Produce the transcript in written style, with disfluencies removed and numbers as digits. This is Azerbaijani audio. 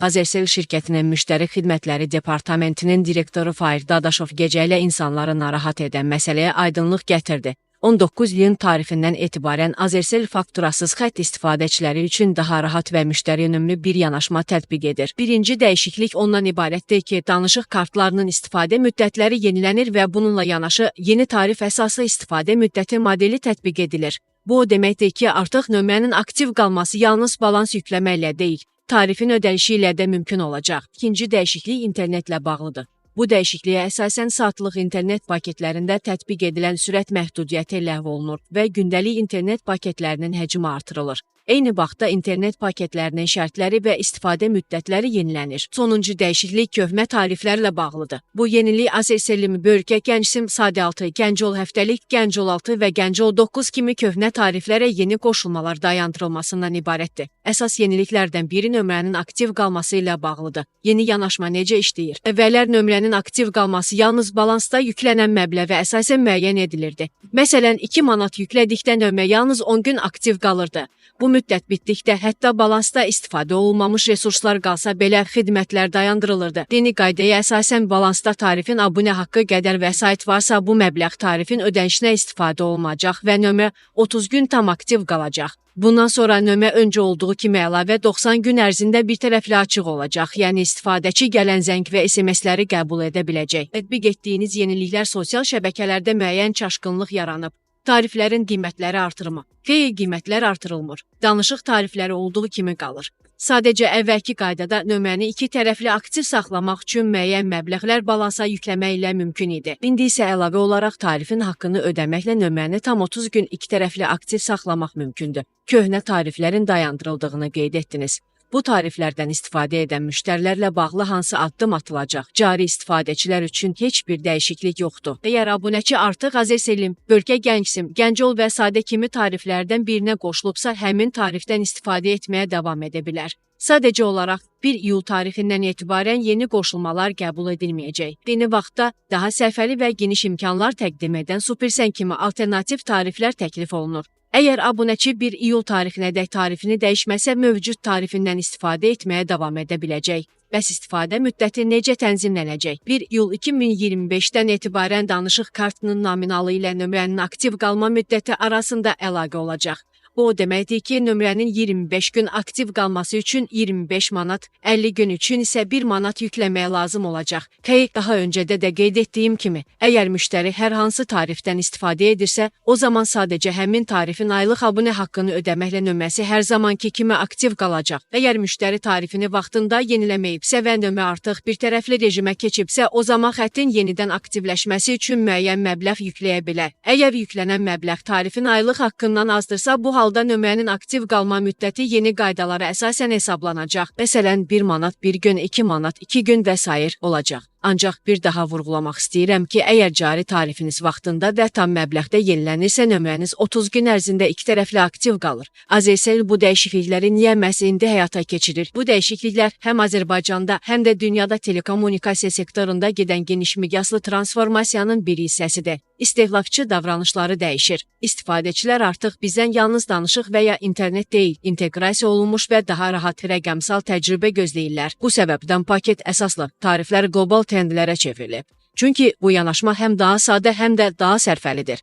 Azercell şirkətinin müştəri xidmətləri departamentinin direktoru Fahir Dadaşov gecə ilə insanları narahat edən məsələyə aydınlıq gətirdi. 19 iyun tarixindən etibarən Azercell fakturasız xətt istifadəçiləri üçün daha rahat və müştəri yönümlü bir yanaşma tətbiq edir. Birinci dəyişiklik ondan ibarətdir ki, danışıq kartlarının istifadə müddətləri yenilənir və bununla yanaşı yeni tarif əsaslı istifadə müddəti modeli tətbiq edilir. Bu o deməkdir ki, artıq nömrənin aktiv qalması yalnız balans yükləməklə deyil, tarifin ödənişi ilə də mümkün olacaq. İkinci dəyişiklik internetlə bağlıdır. Bu dəyişikliyə əsasən saatlıq internet paketlərində tətbiq edilən sürət məhdudiyyəti ləğv olunur və gündəlik internet paketlərinin həcmi artırılır. Eyni vaxtda internet paketlərinin şərtləri və istifadə müddətləri yenilənir. Sonuncu dəyişiklik köhnə tariflərlə bağlıdır. Bu yenilik Azercell bölgə, Gəncsim, Sadə 6, Gəncol həftəlik, Gəncol 6 və Gəncol 9 kimi köhnə tariflərə yeni qoşulmalar dayandırılmasından ibarətdir. Əsas yeniliklərdən biri nömrənin aktiv qalması ilə bağlıdır. Yeni yanaşma necə işləyir? Əvvəllər nömrənin aktiv qalması yalnız balansda yüklənən məbləğə əsasən müəyyən edilirdi. Məsələn, 2 manat yüklədikdə nömrə yalnız 10 gün aktiv qalırdı. Bu müddət bitdikdə hətta balansda istifadə olunmamış resurslar qalsa belə xidmətlər dayandırılırdı. Yeni qaydaya əsasən balansda tarifin abunə haqqı qədər vəsait varsa bu məbləğ tarifin ödənişinə istifadə olunacaq və nömrə 30 gün tam aktiv qalacaq. Bundan sonra nömrə öncə olduğu kimi əlavə 90 gün ərzində bir tərəfli açıq olacaq, yəni istifadəçi gələn zəng və SMS-ləri qəbul edə biləcək. Tətbiq etdiyiniz yeniliklər sosial şəbəkələrdə müəyyən çaşqınlıq yaranıb. Tariflərin qiymətləri artırma. Xeyr, qiymətlər artırılmır. Danışıq tarifləri olduğu kimi qalır. Sadəcə əvvəlki qaydada nömrəni iki tərəfli aktiv saxlamaq üçün müəyyən məbləğlər balansa yükləmək ilə mümkün idi. İndi isə əlavə olaraq tarifin haqqını ödəməklə nömrəni tam 30 gün iki tərəfli aktiv saxlamaq mümkündür. Köhnə tariflərin dayandırıldığını qeyd etdiniz. Bu tariflərdən istifadə edən müştərilərlə bağlı hansı addım atılacaq? Cari istifadəçilər üçün heç bir dəyişiklik yoxdur. Əgər abunəçi artıq Azercell, bölgə Gəncsim, Gəncol və Sadə kimi tariflərdən birinə qoşulubsa, həmin tarifdən istifadə etməyə davam edə bilər. Sadəcə olaraq 1 iyul tarixindən etibarən yeni qoşulmalar qəbul edilməyəcək. Yeni vaxtda daha səfəli və geniş imkanlar təqdim edən Supersen kimi alternativ tariflər təklif olunur. Əgər abunəçi 1 iyul tarixinədək tarifini dəyişməsə, mövcud tarifindən istifadə etməyə davam edə biləcək. Bəs istifadə müddəti necə tənzimlənəcək? 1 iyul 2025-dən etibarən danışıq kartının nominalı ilə nömrənin aktiv qalma müddəti arasında əlaqə olacaq. Bu o deməkdir ki, nömrənin 25 gün aktiv qalması üçün 25 manat, 50 gün üçün isə 1 manat yükləməyə lazım olacaq. Daha öncədə də qeyd etdiyim kimi, əgər müştəri hər hansı tarifdən istifadə edirsə, o zaman sadəcə həmin tarifin aylıq abunə haqqını ödəməklə nömrəsi hər zamanki kimi aktiv qalacaq. Əgər müştəri tarifini vaxtında yeniləməyibsə və nömrə artıq bir tərəfli rejimə keçibsə, o zaman xəttin yenidən aktivləşməsi üçün müəyyən məbləğ yükləyə bilər. Əgər yüklənən məbləğ tarifin aylıq haqqından azdırsa, bu halda nömrənin aktiv qalma müddəti yeni qaydalara əsasən hesablanacaq. Məsələn, 1 manat, 1 gün, 2 manat, 2 gün və s. olacaq. Ancaq bir daha vurğulamaq istəyirəm ki, əgər cari tarifiniz vaxtında və tam məbləğdə yenilənirsə, nömrəniz 30 gün ərzində iki tərəfli aktiv qalır. Azercell bu dəyişiklikləri niyə məhz indi həyata keçirir? Bu dəyişikliklər həm Azərbaycanda, həm də dünyada telekommunikasiya sektorunda gedən geniş miqyaslı transformasiyanın bir hissəsidir. İstehlakçı davranışları dəyişir. İstifadəçilər artıq bizdən yalnız danışıq və ya internet deyil, inteqrasiya olunmuş və daha rahat rəqəmsal təcrübə gözləyirlər. Bu səbəbdən paket əsaslı tariflər qlobal trendlərə çevrilib. Çünki bu yanaşma həm daha sadə, həm də daha sərfəlidir.